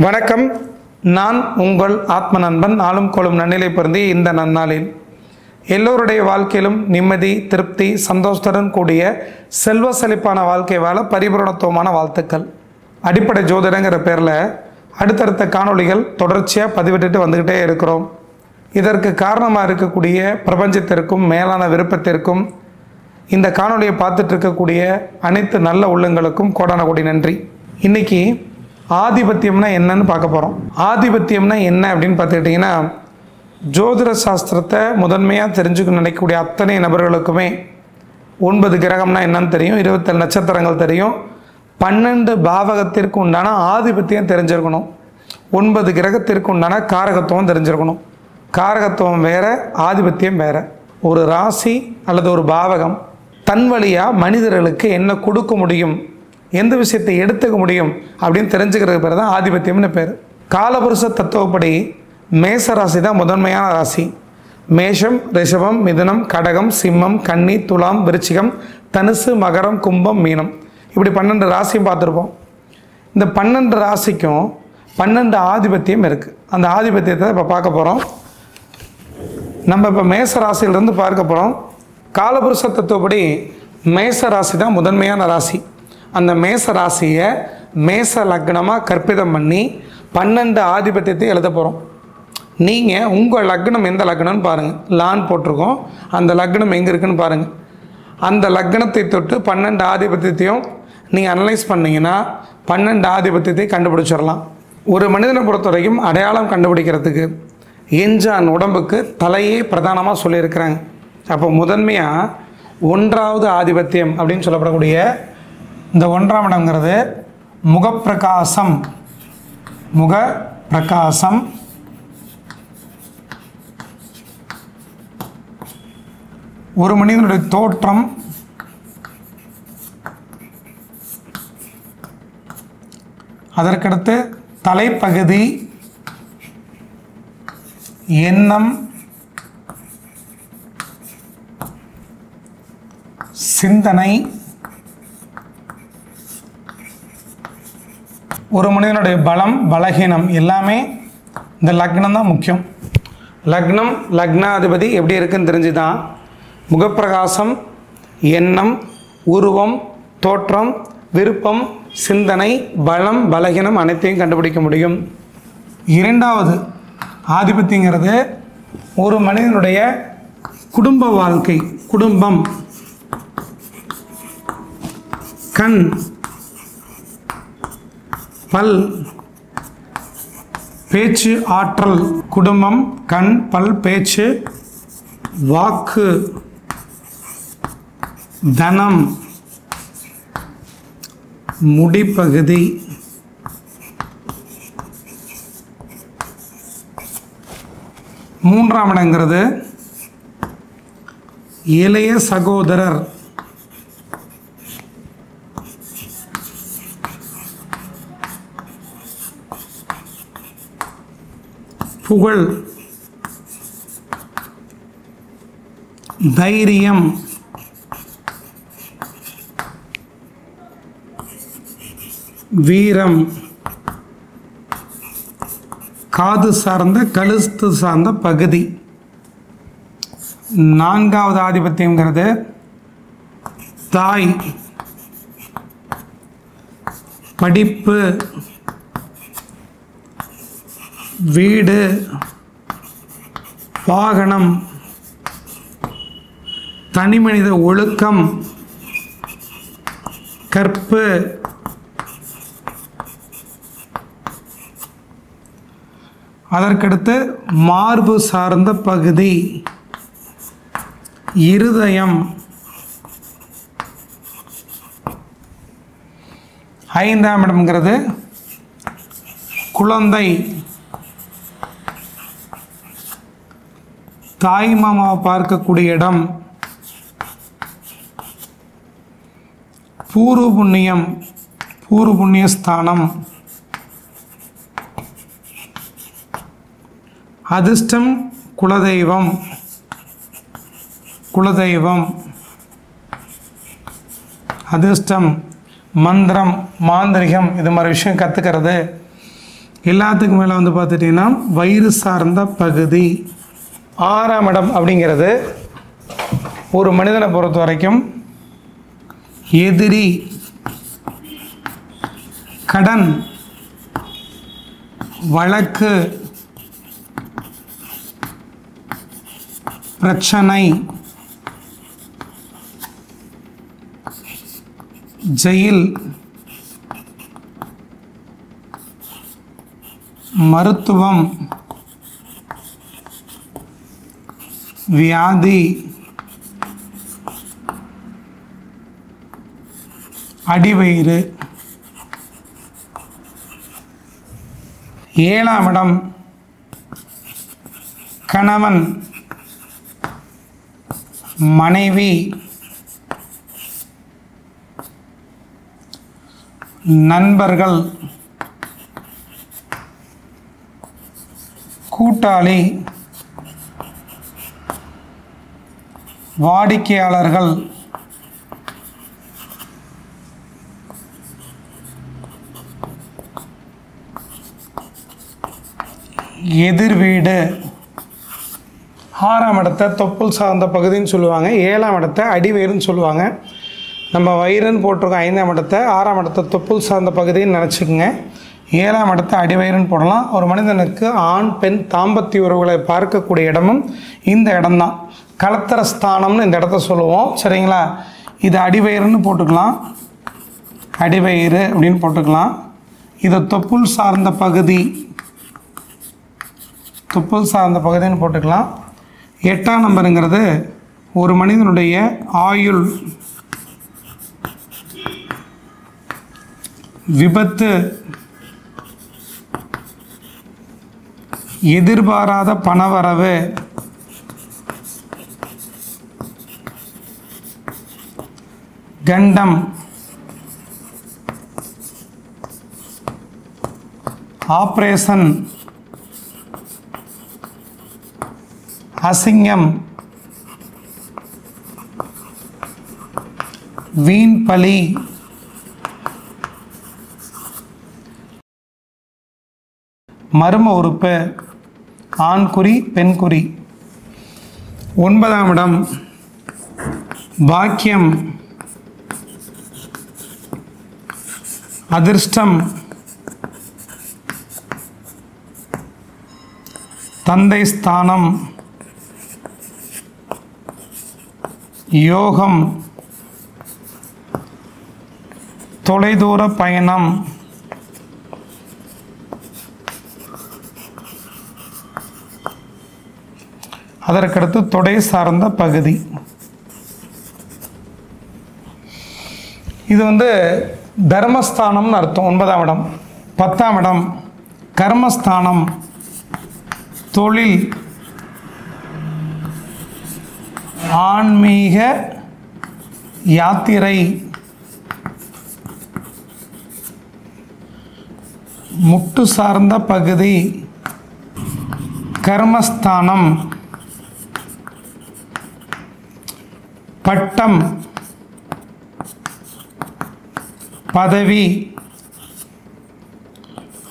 வணக்கம். நான் உங்கள் ஆத்ம நண்பன். நாளும் கோளும் நன்னிலை பொருந்தி இந்த நன்னாளில் எல்லோருடைய வாழ்க்கையிலும் நிம்மதி, திருப்தி, சந்தோஷத்துடன் கூடிய செல்வ செழிப்பான வாழ்க்கை வாழ பரிபூரணத்துவமான வாழ்த்துக்கள். அடிப்படை ஜோதிடங்கிற பேரில் அடுத்தடுத்த காணொளிகள் தொடர்ச்சியாக பதிவிட்டுட்டு வந்துக்கிட்டே இருக்கிறோம். இதற்கு காரணமாக இருக்கக்கூடிய பிரபஞ்சத்திற்கும் மேலான விருப்பத்திற்கும் இந்த காணொளியை பார்த்துட்டு இருக்கக்கூடிய அனைத்து நல்ல உள்ளங்களுக்கும் கோடான கோடி நன்றி. இன்றைக்கி ஆதிபத்தியம்னா என்னன்னு பார்க்க போகிறோம். ஆதிபத்தியம்னா என்ன அப்படின்னு பார்த்துக்கிட்டிங்கன்னா, ஜோதிட சாஸ்திரத்தை முதன்மையாக தெரிஞ்சுக்க நினைக்கக்கூடிய அத்தனை நபர்களுக்குமே 9 கிரகம்னா என்னன்னு தெரியும், 27 நட்சத்திரங்கள் தெரியும், 12 பாவகத்திற்கு உண்டான ஆதிபத்தியம் தெரிஞ்சிருக்கணும், 9 கிரகத்திற்கு உண்டான காரகத்துவம் தெரிஞ்சிருக்கணும். காரகத்துவம் வேறு, ஆதிபத்தியம் வேறு. ஒரு ராசி அல்லது ஒரு பாவகம் தன் வழியாக மனிதர்களுக்கு என்ன கொடுக்க முடியும், எந்த விஷயத்தை எடுத்துக்க முடியும் அப்படின்னு தெரிஞ்சுக்கிறது பேர் தான் ஆதிபத்தியம்னு பேர். காலபுருஷ தத்துவப்படி மேச ராசி தான் முதன்மையான ராசி. மேஷம், ரிஷபம், மிதுனம், கடகம், சிம்மம், கன்னி, துலாம், விருச்சிகம், தனுசு, மகரம், கும்பம், மீனம், இப்படி 12 ராசியும் பார்த்துருப்போம். இந்த 12 ராசிக்கும் 12 ஆதிபத்தியம் இருக்குது. அந்த ஆதிபத்தியத்தை இப்போ பார்க்க போகிறோம். நம்ம இப்போ மேச ராசியிலிருந்து பார்க்க போகிறோம். காலபுருஷ தத்துவப்படி மேச ராசி தான் முதன்மையான ராசி. அந்த மேச ராசியை மேச லக்னமாக கற்பிதம் பண்ணி 12 ஆதிபத்தியத்தை எழுத போகிறோம். நீங்கள் உங்கள் லக்னம் எந்த லக்னம்னு பாருங்கள். லான் போட்டிருக்கோம், அந்த லக்னம் எங்கே இருக்குன்னு பாருங்கள். அந்த லக்னத்தை தொட்டு 12 ஆதிபத்தியத்தையும் நீங்கள் அனலைஸ் பண்ணிங்கன்னா 12 ஆதிபத்தியத்தை கண்டுபிடிச்சிடலாம். ஒரு மனிதனை பொறுத்த வரைக்கும் அடையாளம் கண்டுபிடிக்கிறதுக்கு எஞ்சான் உடம்புக்கு தலையே பிரதானமாக சொல்லியிருக்கிறாங்க. அப்போ முதன்மையாக 1வது ஆதிபத்தியம் அப்படின்னு சொல்லப்படக்கூடிய இந்த 1ஆம் இடம்ங்கிறது முகப்பிரகாசம். முகப்பிரகாசம், ஒரு மனிதனுடைய தோற்றம், அதற்கடுத்து தலைப்பகுதி, எண்ணம், சிந்தனை, ஒரு மனிதனுடைய பலம், பலகீனம் எல்லாமே இந்த லக்னம் தான் முக்கியம். லக்னம், லக்னாதிபதி எப்படி இருக்குன்னு தெரிஞ்சு தான் முகப்பிரகாசம், எண்ணம், உருவம், தோற்றம், விருப்பம், சிந்தனை, பலம், பலகீனம் அனைத்தையும் கண்டுபிடிக்க முடியும். 2வது ஆதிபத்தியங்கிறது ஒரு மனிதனுடைய குடும்ப வாழ்க்கை, குடும்பம், கண், பல், பேச்சு, ஆற்றல். குடும்பம், கண், பல், பேச்சு, வாக்கு, தனம், முடிப்பகுதி, மூன்றாம் இடங்கிறது இளைய சகோதரர், புகழ், தைரியம், வீரம், காது சார்ந்த, கழுத்து சார்ந்த பகுதி. 4வது ஆதிபத்தியங்கிறது தாய், படிப்பு, வீடு, வாகனம், தனிமனித ஒழுக்கம், கற்பு, அதற்கடுத்து மார்பு சார்ந்த பகுதி, இருதயம், 5ஆம் இடம்ங்கிறது குழந்தை, தாய் மாமாவை பார்க்கக்கூடிய இடம், பூர்வ புண்ணியம், பூர்வ புண்ணிய ஸ்தானம், அதிர்ஷ்டம், குலதெய்வம், குலதெய்வம், அதிர்ஷ்டம், மந்திரம், மாந்திரிகம், இது மாதிரி விஷயம் கற்றுக்கிறது. எல்லாத்துக்கும் மேலே வந்து பார்த்துட்டிங்கன்னா வயிறு சார்ந்த பகுதி. 6ஆம் இடம் அப்படிங்கிறது ஒரு மனிதனை பொறுத்த வரைக்கும் எதிரி, கடன், வழக்கு, பிரச்சனை, ஜெயில், மருத்துவம், வியாதி, அடிவயிறு. 7ஆம் இடம் கணவன், மனைவி, நண்பர்கள், கூட்டாளி, வாடிக்கையாளர்கள், எதிர் வீடு. 6ஆம் இடத்தை தொப்புள் சார்ந்த பகுதின்னு சொல்லுவாங்க. 7ஆம் இடத்தை அடிவயிறுன்னு சொல்லுவாங்க. நம்ம வயிறுன்னு போட்டிருக்கோம் 5ஆம் இடத்தை. 6ஆம் இடத்தை தொப்புள் சார்ந்த பகுதின்னு நினச்சிக்கோங்க. 7ஆம் இடத்தை அடிவயிறுன்னு போடலாம். ஒரு மனிதனுக்கு ஆண் பெண் தாம்பத்திய உறவுகளை பார்க்கக்கூடிய இடமும் இந்த இடம்தான். கலத்தர ஸ்தானம்னு இந்த இடத்த சொல்லுவோம். சரிங்களா? இது அடிவயிறுன்னு போட்டுக்கலாம், அடிவயிறு அப்படின்னு போட்டுக்கலாம். இது தொப்புள் சார்ந்த பகுதி, தொப்புள் சார்ந்த பகுதின்னு போட்டுக்கலாம். 8ஆம் நம்பருங்கிறது ஒரு மனிதனுடைய ஆயுள், விபத்து, எதிர்பாராத பணவரவு, கண்டம், ஆப்ரேஷன், அசிங்கம், வீண் பலி, மர்ம உறுப்பு, ஆண்குறி, பெண்குறி. 9ஆம் இடம் பாக்கியம், அதிர்ஷ்டம், தந்தை ஸ்தானம், யோகம், தொலைதூர பயணம், அதற்கடுத்து தொடை சார்ந்த பகுதி. இது தர்மஸ்தானம்னு அர்த்தம். 9ஆம் இடம். 10ஆம் இடம் கர்மஸ்தானம், தொழில், ஆன்மீக யாத்திரை, முட்டு சார்ந்த பகுதி, கர்மஸ்தானம், பட்டம், பதவி,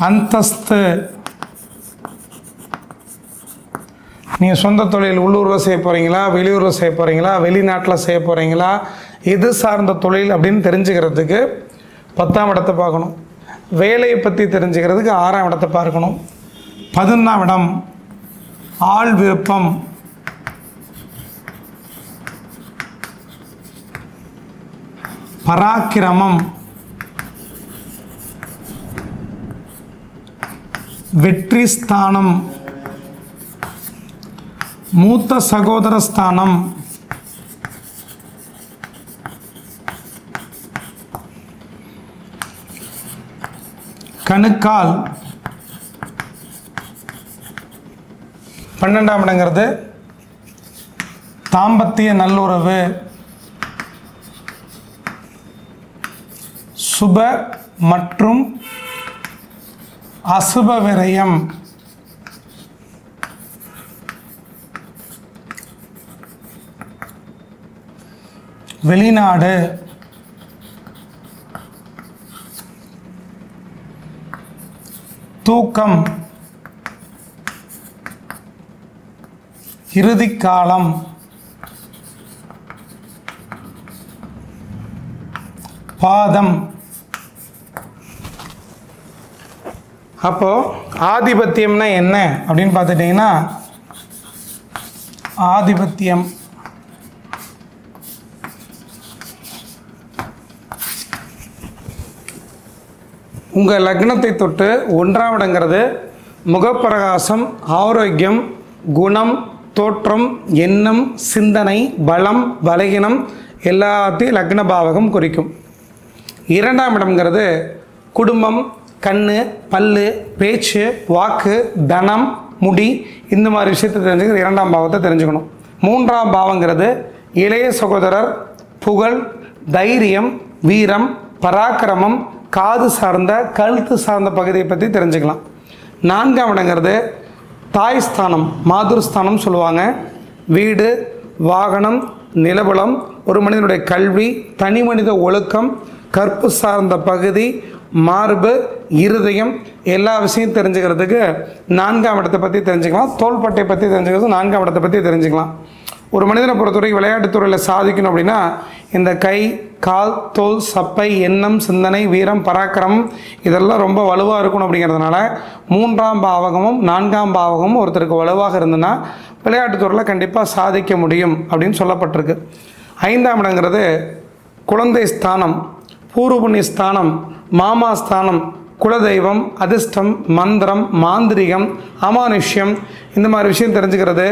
அந்தஸ்து. நீங்கள் சொந்த தொழில் உள்ளூரில் செய்ய போகிறீங்களா, வெளியூரில் செய்ய போகிறீங்களா, வெளிநாட்டில் செய்ய போகிறீங்களா, எது சார்ந்த தொழில் அப்படின்னு தெரிஞ்சுக்கிறதுக்கு 10ஆம் இடத்தை பார்க்கணும். வேலையை பற்றி தெரிஞ்சுக்கிறதுக்கு 6ஆம் இடத்தை பார்க்கணும். 11ஆம் இடம் ஆள் விருப்பம், பராக்கிரமம், வெற்றி ஸ்தானம், மூத்த சகோதர ஸ்தானம், கணுக்கால். 12ஆம் இடங்கிறது தாம்பத்திய நல்லுறவு, சுப மற்றும் அசுப விரயம், வெளிநாடு, தூக்கம், இறுதி காலம், பாதம். அப்போ ஆதிபத்தியம்னா என்ன அப்படின்னு பார்த்துட்டிங்கன்னா, ஆதிபத்தியம் உங்கள் லக்னத்தை தொட்டு 1ஆம் இடங்கிறது முகப்பிரகாசம், ஆரோக்கியம், குணம், தோற்றம், எண்ணம், சிந்தனை, பலம், பலகீனம் எல்லாத்தையும் லக்ன பாவகம் குறிக்கும். 2ஆம் இடம்ங்கிறது குடும்பம், கண்ணு, பல்லு, பேச்சு, வாக்கு, தனம், முடி, இந்த மாதிரி விஷயத்தை தெரிஞ்சுக்கிறது 2ஆம் பாவத்தை தெரிஞ்சுக்கணும். 3ஆம் பாவங்கிறது இளைய சகோதரர், புகழ், தைரியம், வீரம், பராக்கிரமம், காது சார்ந்த, கழுத்து சார்ந்த பகுதியை பற்றி தெரிஞ்சுக்கலாம். 4ஆம் இடங்கிறது தாய் ஸ்தானம், மாதுர்ஸ்தானம் சொல்லுவாங்க. வீடு, வாகனம், நிலபலம், ஒரு மனிதனுடைய கல்வி, தனி மனித ஒழுக்கம், கற்பு சார்ந்த பகுதி, மார்பு, இருதயம், எல்லா விஷயம் தெரிஞ்சுக்கிறதுக்கு 4ஆம் இடத்தை பற்றி தெரிஞ்சுக்கலாம். தோள்பட்டை பற்றி தெரிஞ்சுக்கிறது 4ஆம் இடத்தை பற்றி தெரிஞ்சுக்கலாம். ஒரு மனிதனை பொறுத்தவரைக்கும் விளையாட்டுத்துறையில் சாதிக்கணும் அப்படின்னா இந்த கை, கால், தோல், சப்பை, எண்ணம், சிந்தனை, வீரம், பராக்கிரமம் இதெல்லாம் ரொம்ப வலுவாக இருக்கணும். அப்படிங்கிறதுனால 3ஆம் பாவகமும் 4ஆம் பாவகமும் ஒருத்தருக்கு வலுவாக இருந்ததுன்னா விளையாட்டுத்துறையில் கண்டிப்பாக சாதிக்க முடியும் அப்படின்னு சொல்லப்பட்டிருக்கு. 5ஆம் இடங்கிறது குழந்தை ஸ்தானம், பூர்வபுண்ணிய ஸ்தானம், மாமா ஸ்தானம், குலதெய்வம், அதிர்ஷ்டம், மந்திரம், மாந்திரிகம், அமானுஷ்யம், இந்த மாதிரி விஷயம் தெரிஞ்சுக்கிறது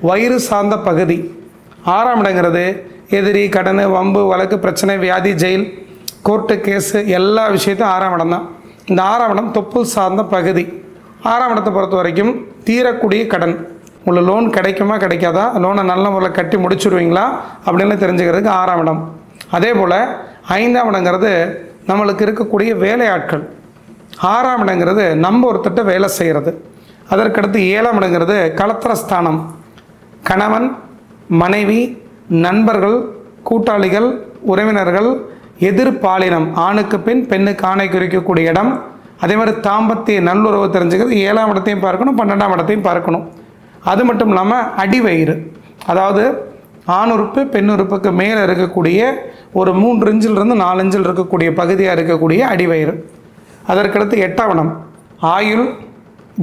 வயிறு சார்ந்த பகுதி. 6ஆம் இடங்கிறது எதிரி, கடன், வம்பு, வழக்கு, பிரச்சனை, வியாதி, ஜெயில், கோர்ட்டு, கேஸு எல்லா விஷயத்தையும் 6ஆம் இடம் தான். இந்த 6ஆம் இடம் தொப்புள் சார்ந்த பகுதி. 6ஆம் இடத்தை பொறுத்த வரைக்கும் தீரக்கூடிய கடன், உங்களுக்கு லோன் கிடைக்குமா கிடைக்காதா, லோனை நல்ல முறையில் கட்டி முடிச்சுடுவீங்களா அப்படின்னு தெரிஞ்சுக்கிறதுக்கு 6ஆம் இடம். அதே போல் 5ஆம் இடங்கிறது நம்மளுக்கு இருக்கக்கூடிய வேலையாட்கள். 6ஆம் இடங்கிறது நம்ம ஒருத்தட்ட வேலை செய்கிறது. அதற்கடுத்து 7ஆம் இடங்கிறது களத்திரஸ்தானம், கணவன், மனைவி, நண்பர்கள், கூட்டாளிகள், உறவினர்கள், எதிர்பாலினம், ஆணுக்கு பெண், பெண்ணுக்கு ஆணை குறிக்கக்கூடிய இடம். அதே மாதிரி தாம்பத்திய நல்லுறவு தெரிஞ்சுக்கிறது 7ஆம் இடத்தையும் பார்க்கணும், 12ஆம் இடத்தையும் பார்க்கணும். அது மட்டும் இல்லாமல் அடிவயிறு, அதாவது ஆண் உறுப்பு பெண் உறுப்புக்கு மேலே இருக்கக்கூடிய ஒரு 3 இன்ச்சிலிருந்து 4 இன்ச்சில் இருக்கக்கூடிய பகுதியாக இருக்கக்கூடிய அடிவயிறு. அதற்கடுத்து 8ஆம் இடம் ஆயுள்,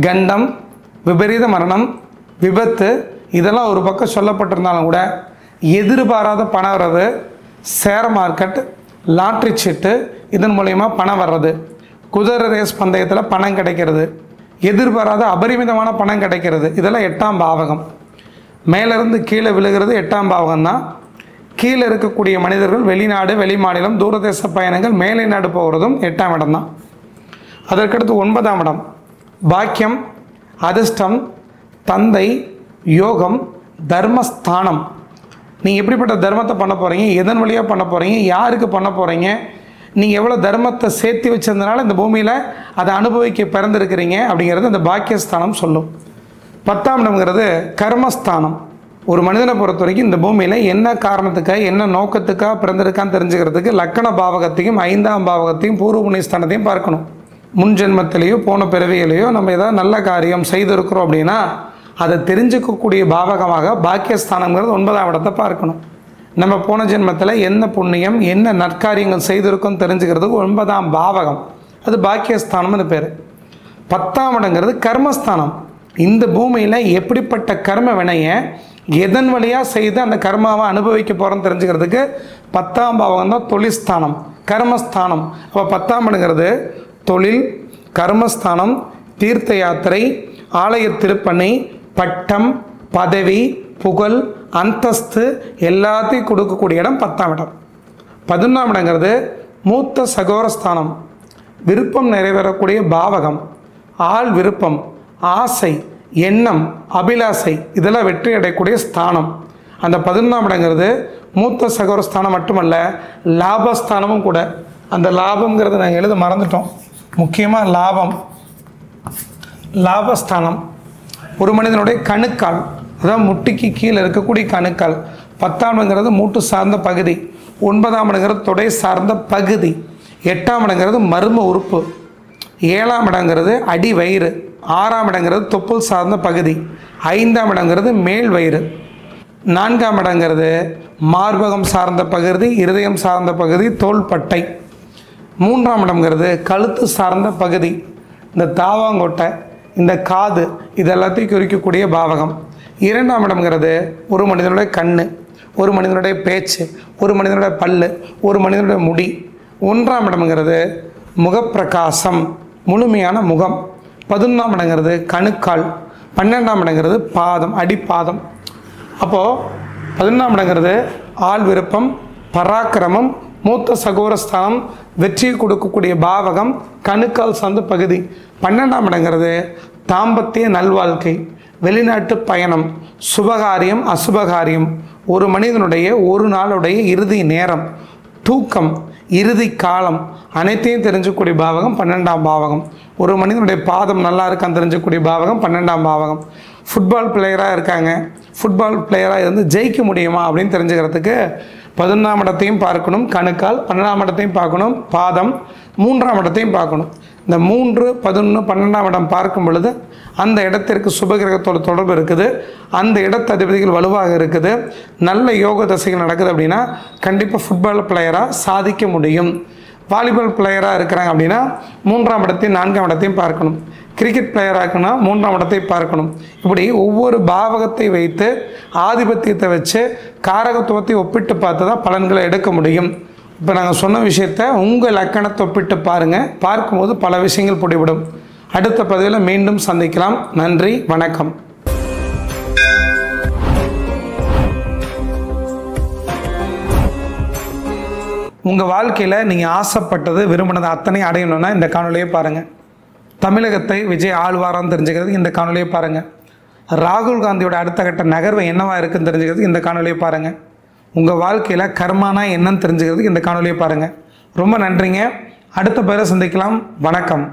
கண்டம், விபரீத மரணம், விபத்து, இதெல்லாம் ஒரு பக்கம் சொல்லப்பட்டிருந்தாலும் கூட எதிர்பாராத பண வரவு, ஷேர் மார்க்கெட், லாட்ரி சீட்டு, இதன் மூலயமா பணம் வர்றது, குதிரை ரேஸ் பந்தயத்தில் பணம் கிடைக்கிறது, எதிர்பாராத அபரிமிதமான பணம் கிடைக்கிறது, இதெல்லாம் 8ஆம் பாவகம். மேலேருந்து கீழே விழுகிறது 8ஆம் பாவகம் தான். கீழே இருக்கக்கூடிய மனிதர்கள் வெளிநாடு, வெளி மாநிலம், தூரதேச பயணங்கள், மேலை நாடு போகிறதும் 8ஆம் இடம் தான். அதற்கடுத்து 9ஆம் இடம் பாக்கியம், அதிர்ஷ்டம், தந்தை, யோகம், தர்மஸ்தானம். நீங்கள் எப்படிப்பட்ட தர்மத்தை பண்ண போகிறீங்க, எதன் வழியாக பண்ண போகிறீங்க, யாருக்கு பண்ண போகிறீங்க, நீங்கள் எவ்வளோ தர்மத்தை சேர்த்து வச்சதுனால இந்த பூமியில் அதை அனுபவிக்க பிறந்திருக்கிறீங்க அப்படிங்கிறது இந்த பாக்கியஸ்தானம் சொல்லும். 10ஆம் இடம்ங்கிறது கர்மஸ்தானம். ஒரு மனிதனை பொறுத்த வரைக்கும் இந்த பூமியில் என்ன காரணத்துக்காக, என்ன நோக்கத்துக்காக பிறந்திருக்கான்னு தெரிஞ்சுக்கிறதுக்கு லக்கண பாவகத்தையும் 5ஆம் பாவகத்தையும் பூர்வ புண்ணிய ஸ்தானத்தையும் பார்க்கணும். முன் ஜென்மத்திலேயோ போன பிறவியிலேயோ நம்ம ஏதாவது நல்ல காரியம் செய்திருக்கிறோம் அப்படின்னா அதை தெரிஞ்சுக்கக்கூடிய பாவகமாக பாக்கியஸ்தானங்கிறது 9ஆம் இடத்தை பார்க்கணும். நம்ம போன ஜென்மத்தில் என்ன புண்ணியம், என்ன நற்காரியங்கள் செய்திருக்கோம் தெரிஞ்சுக்கிறதுக்கு 9ஆம் பாவகம், அது பாக்கியஸ்தானம்னு பேர். 10ஆம் இடங்கிறது கர்மஸ்தானம். இந்த பூமியில் எப்படிப்பட்ட கர்ம வினையை எதன் வழியாக செய்து அந்த கர்மாவை அனுபவிக்க போகிறோன்னு தெரிஞ்சுக்கிறதுக்கு 10ஆம் பாவகம் தான் தொழில்ஸ்தானம், கர்மஸ்தானம். அப்போ 10ஆம் இடங்கிறது தொழில், கர்மஸ்தானம், தீர்த்த யாத்திரை, ஆலய திருப்பணி, பட்டம், பதவி, புகழ், அந்தஸ்து எல்லாத்தையும் கொடுக்கக்கூடிய இடம் 10ஆம் இடம். 11ஆம் இடங்கிறது மூத்த சகோரஸ்தானம், விருப்பம் நிறைவேறக்கூடிய பாவகம், ஆள் விருப்பம், ஆசை, எண்ணம், அபிலாசை இதெல்லாம் வெற்றி அடையக்கூடிய ஸ்தானம். அந்த 11ஆம் இடங்கிறது மூத்த சகோரஸ்தானம் மட்டுமல்ல, லாபஸ்தானமும் கூட. அந்த லாபம்ங்கிறது நாங்கள் எழுத மறந்துட்டோம். முக்கியமாக லாபஸ்தானம் ஒரு மனிதனுடைய கணுக்கால், அதான் முட்டிக்கு கீழே இருக்கக்கூடிய கணுக்கால். 10ஆம் இடங்கிறது மூட்டு சார்ந்த பகுதி, 9ஆம் இடங்கிறது தொடை சார்ந்த பகுதி, 8ஆம் இடங்கிறது மர்ம உறுப்பு, 7ஆம் இடங்கிறது அடி வயிறு, 6ஆம் இடங்கிறது தொப்புள் சார்ந்த பகுதி, 5ஆம் இடங்கிறது மேல் வயிறு, 4ஆம் இடங்கிறது மார்பகம் சார்ந்த பகுதி, இருதயம் சார்ந்த பகுதி, தோள்பட்டை, 3ஆம் இடம்ங்கிறது கழுத்து சார்ந்த பகுதி, இந்த தாவாங்கொட்டை, இந்த காது, இது எல்லாத்தையும் குறிக்கக்கூடிய பாவகம். 2ஆம் இடம்ங்கிறது ஒரு மனிதனுடைய கண்ணு, ஒரு மனிதனுடைய பேச்சு, ஒரு மனிதனுடைய பல்லு, ஒரு மனிதனுடைய முடி. 1ஆம் இடம்ங்கிறது முகப்பிரகாசம், முழுமையான முகம். 11ஆம் இடங்கிறது கணுக்கால், 12ஆம் இடங்கிறது பாதம், அடிப்பாதம். அப்போது 11ஆம் இடங்கிறது ஆள் விருப்பம், பராக்கிரமம், மூத்த சகோரஸ்தானம், வெற்றியை கொடுக்கக்கூடிய பாவகம், கணுக்கால் சார்ந்த பகுதி. 12ஆம் இடங்கிறது தாம்பத்திய நல்வாழ்க்கை, வெளிநாட்டு பயணம், சுபகாரியம், அசுபகாரியம், ஒரு மனிதனுடைய ஒரு நாளுடைய இறுதி நேரம், தூக்கம், இறுதி காலம், அனைத்தையும் தெரிஞ்சக்கூடிய பாவகம் 12ஆம் பாவகம். ஒரு மனிதனுடைய பாதம் நல்லா இருக்கான்னு தெரிஞ்சக்கூடிய பாவகம் 12ஆம் பாவகம். ஃபுட்பால் பிளேயராக இருக்காங்க, ஃபுட்பால் பிளேயராக இருந்து ஜெயிக்க முடியுமா அப்படின்னு தெரிஞ்சுக்கிறதுக்கு 11ஆம் இடத்தையும் பார்க்கணும் கணுக்கால், 12ஆம் இடத்தையும் பார்க்கணும் பாதம், 3ஆம் இடத்தையும் பார்க்கணும். இந்த 3, 11, 12ஆம் இடம் பார்க்கும் பொழுது அந்த இடத்திற்கு சுபகிரகத்தோட தொடர்பு இருக்குது, அந்த இடத்து அதிபதிகள் வலுவாக இருக்குது, நல்ல யோக தசைகள் நடக்குது அப்படின்னா கண்டிப்பாக ஃபுட்பால் பிளேயராக சாதிக்க முடியும். வாலிபால் பிளேயராக இருக்கிறாங்க அப்படின்னா 3ஆம் இடத்தையும் 4ஆம் இடத்தையும் பார்க்கணும். கிரிக்கெட் பிளேயராக இருக்குன்னா 3ஆம் இடத்தை பார்க்கணும். இப்படி ஒவ்வொரு பாவகத்தை வைத்து ஆதிபத்தியத்தை வச்சு காரகத்துவத்தை ஒப்பிட்டு பார்த்து தான் பலன்களை எடுக்க முடியும். இப்போ நாங்கள் சொன்ன விஷயத்தை உங்கள் லக்கணத்தை ஒப்பிட்டு பாருங்கள், பார்க்கும்போது பல விஷயங்கள் பிடிபடும். அடுத்த பதிவில் மீண்டும் சந்திக்கலாம். நன்றி, வணக்கம். உங்கள் வாழ்க்கையில் நீங்கள் ஆசைப்பட்டது, விரும்பினது அத்தனை அடையணும்னா இந்த காணொலியை பாருங்கள். தமிழகத்தை விஜய் ஆழ்வாரான்னு தெரிஞ்சுக்கிறது இந்த காணொலியை பாருங்கள். ராகுல் காந்தியோட அடுத்த கட்ட நகர்வு என்னவாக இருக்குன்னு தெரிஞ்சுக்கிறது இந்த காணொலியை பாருங்கள். உங்கள் வாழ்க்கையில் கர்மானா என்னன்னு தெரிஞ்சுக்கிறதுக்கு இந்த காணொலியை பாருங்கள். ரொம்ப நன்றிங்க. அடுத்த பேரை சந்திக்கலாம். வணக்கம்.